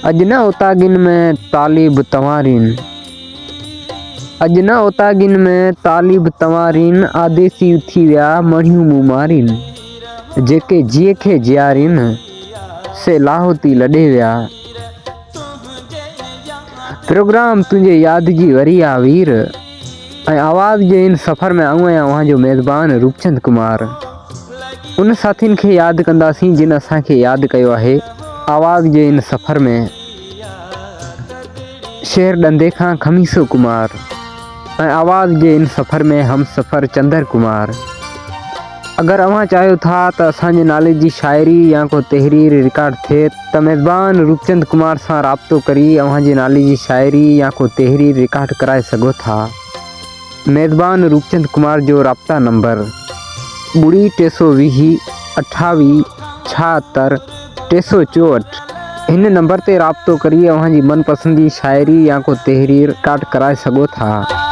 अॼु न उतागिन में तालिब तवारीन, अॼु न उतागिन में तालिब तवारीन, आदेसी थी विया मणियूं मुमारीन, जेके जीअ खे जियारीन से लाहौती लॾे विया। प्रोग्राम तुंहिंजे यादि जी वरी आ वीर, ऐं आवाज़ जे इन सफ़र में आऊं आहियां उहाँजो मेज़बान रूपचंद कुमार। उन साथियुनि खे यादि कंदासीं जिन असांखे यादि कयो आहे। आवाज़ जे इन सफ़र में शेर ॾंदे खां खमीसो कुमार, ऐं आवाज़ जे इन सफ़र में हम सफ़र चंदर कुमार। अगर अवां चाहियो था त असांजे नाले जी शायरी या को तहरीर रिकॉर्ड थिए त मेज़बान रूपचंद कुमार सां राब्तो करी अवांजे नाले जी शायरी या को तहरीर रिकॉर्ड कराए सघो था। मेज़बान रूपचंद कुमार जो राब्ता नंबर ॿुड़ी 320 28 76 364। हिन नंबर ते राब्तो करी अवांजी मनपसंदी शायरी या को तहरीर रिकॉर्ड कराए सघो था।